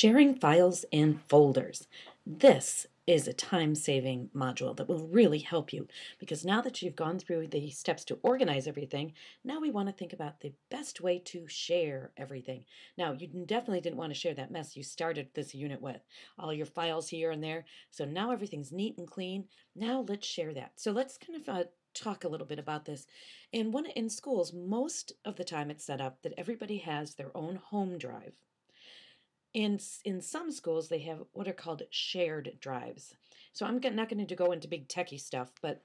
Sharing files and folders. This is a time-saving module that will really help you because now that you've gone through the steps to organize everything, now we want to think about the best way to share everything. Now, you definitely didn't want to share that mess you started this unit with, all your files here and there. So now everything's neat and clean. Now let's share that. So let's kind of talk a little bit about this. And in schools, most of the time it's set up that everybody has their own home drive. In some schools, they have what are called shared drives. So I'm not going to go into big techie stuff, but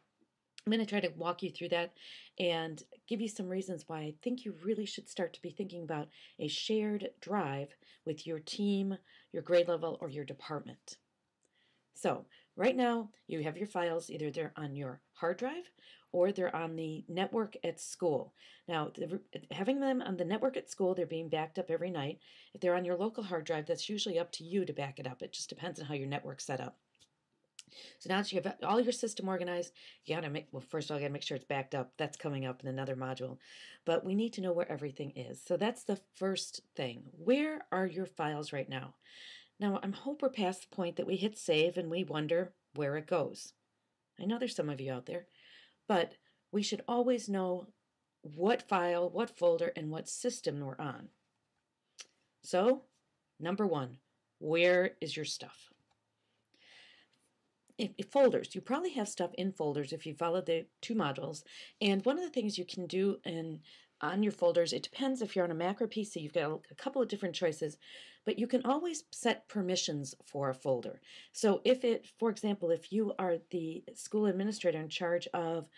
I'm going to try to walk you through that and give you some reasons why I think you really should start to be thinking about a shared drive with your team, your grade level, or your department. So right now, you have your files, either they're on your hard drive or they're on the network at school. Now, having them on the network at school, they're being backed up every night. If they're on your local hard drive, that's usually up to you to back it up. It just depends on how your network's set up. So now that you have all your system organized, you got to first of all, you got to make sure it's backed up. That's coming up in another module. But we need to know where everything is. So that's the first thing. Where are your files right now? Now, I hope we're past the point that we hit save and we wonder where it goes. I know there's some of you out there, but we should always know what file, what folder, and what system we're on. So, number one, where is your stuff? Folders, you probably have stuff in folders if you follow the two modules. And one of the things you can do on your folders, it depends if you're on a Mac or PC, you've got a couple of different choices, but you can always set permissions for a folder. So for example, if you are the school administrator in charge of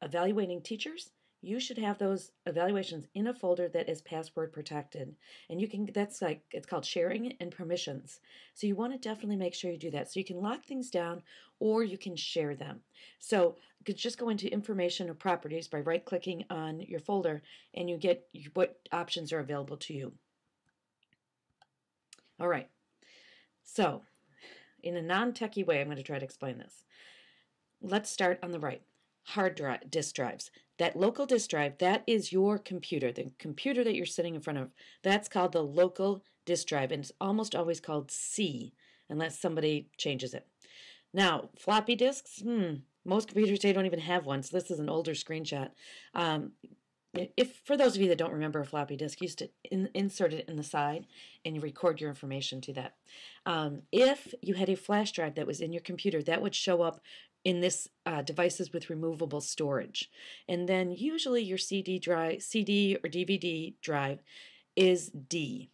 evaluating teachers, you should have those evaluations in a folder that is password protected. And it's called sharing and permissions. So you want to definitely make sure you do that. So you can lock things down or you can share them. So you could just go into information or properties by right-clicking on your folder and you get what options are available to you. All right. So in a non-techie way, I'm going to try to explain this. Let's start on the right. Disk drives. That local disk drive, that is your computer, the computer that you're sitting in front of. That's called the local disk drive, and it's almost always called C, unless somebody changes it. Now, floppy disks, most computers today don't even have one, so this is an older screenshot. For those of you that don't remember a floppy disk, you used to insert it in the side and you record your information to that. If you had a flash drive that was in your computer, that would show up in this devices with removable storage. And then usually your CD or DVD drive is D.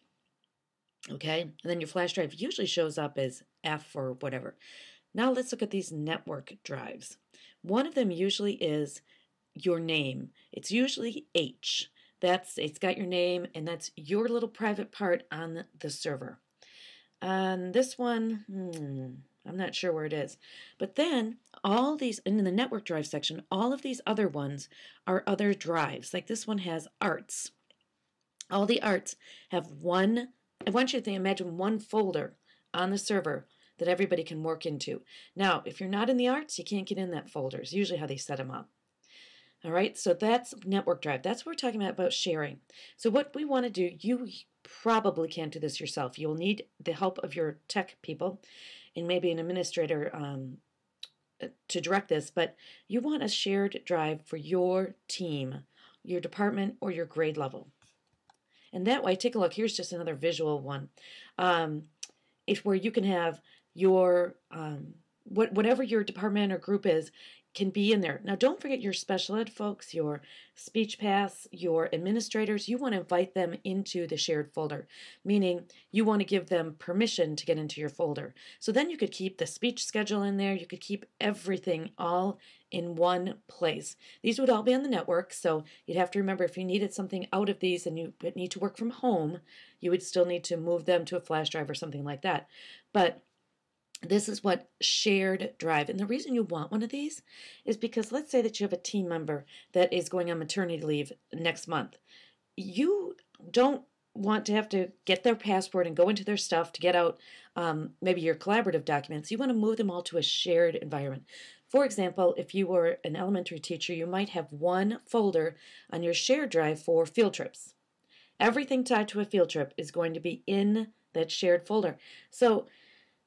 Okay? And then your flash drive usually shows up as F or whatever. Now let's look at these network drives. One of them usually is your name. It's usually H. It's got your name, and that's your little private part on the server. On this one, I'm not sure where it is. But then all these, in the network drive section, all of these other ones are other drives. Like this one has arts. All the arts have one, I want you to imagine one folder on the server that everybody can work into. Now, if you're not in the arts, you can't get in that folder. It's usually how they set them up. All right, so that's network drive. That's what we're talking about sharing. So what we want to do, you probably can't do this yourself. You'll need the help of your tech people and maybe an administrator to direct this, but you want a shared drive for your team, your department, or your grade level. And that way, take a look. Here's just another visual one. Where you can have your, whatever your department or group is, can be in there. Now, don't forget your special ed folks, your speech paths, your administrators. You want to invite them into the shared folder, meaning you want to give them permission to get into your folder. So then you could keep the speech schedule in there. You could keep everything all in one place. These would all be on the network, so you'd have to remember if you needed something out of these and you need to work from home, you would still need to move them to a flash drive or something like that. But this is what shared drive. And the reason you want one of these is because let's say that you have a team member that is going on maternity leave next month. You don't want to have to get their password and go into their stuff to get out maybe your collaborative documents. You want to move them all to a shared environment. For example, if you were an elementary teacher, you might have one folder on your shared drive for field trips. Everything tied to a field trip is going to be in that shared folder. So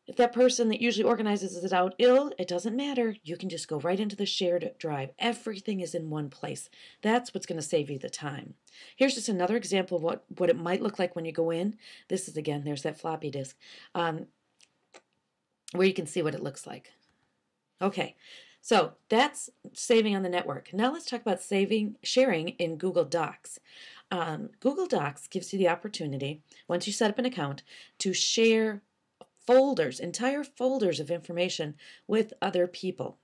if that person that usually organizes it out ill, it doesn't matter. You can just go right into the shared drive. Everything is in one place. That's what's going to save you the time. Here's just another example of what it might look like when you go in. This is, again, there's that floppy disk, where you can see what it looks like. Okay, so that's saving on the network. Now let's talk about sharing in Google Docs. Google Docs gives you the opportunity, once you set up an account, to share folders, entire folders of information with other people.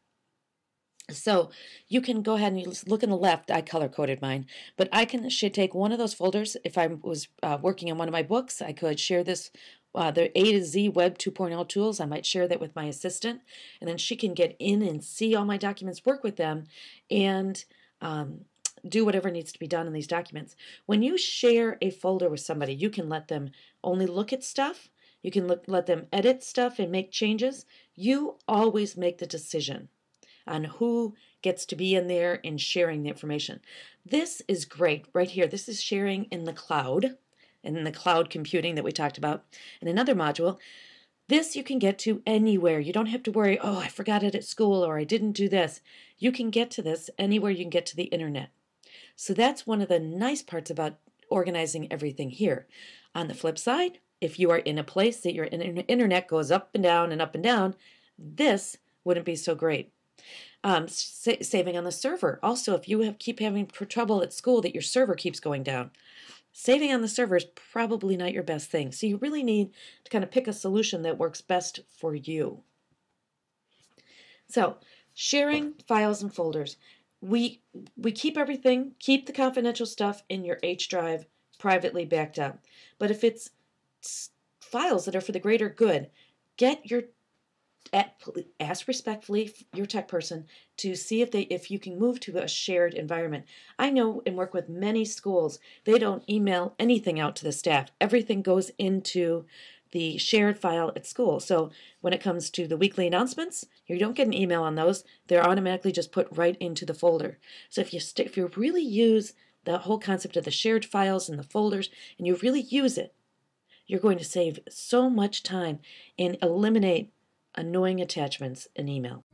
So you can go ahead and you look on the left. I color-coded mine, but I should take one of those folders. If I was working on one of my books, I could share this, the A to Z Web 2.0 tools. I might share that with my assistant, and then she can get in and see all my documents, work with them, and do whatever needs to be done in these documents. When you share a folder with somebody, you can let them only look at stuff. You can let them edit stuff and make changes. You always make the decision on who gets to be in there and sharing the information. This is great right here. This is sharing in the cloud, and in the cloud computing that we talked about in another module. This you can get to anywhere. You don't have to worry, oh, I forgot it at school, or I didn't do this. You can get to this anywhere you can get to the internet. So that's one of the nice parts about organizing everything here. On the flip side, if you are in a place that your internet goes up and down, this wouldn't be so great. Saving on the server. Also, if you keep having trouble at school that your server keeps going down, saving on the server is probably not your best thing. So you really need to kind of pick a solution that works best for you. So sharing files and folders. We keep everything, keep the confidential stuff in your H drive privately backed up. But if it's files that are for the greater good, ask respectfully your tech person to see if you can move to a shared environment. I know and work with many schools, they don't email anything out to the staff. Everything goes into the shared file at school. So when it comes to the weekly announcements, you don't get an email on those. They're automatically just put right into the folder. So if you really use the whole concept of the shared files and the folders, and you really use it, you're going to save so much time and eliminate annoying attachments in email.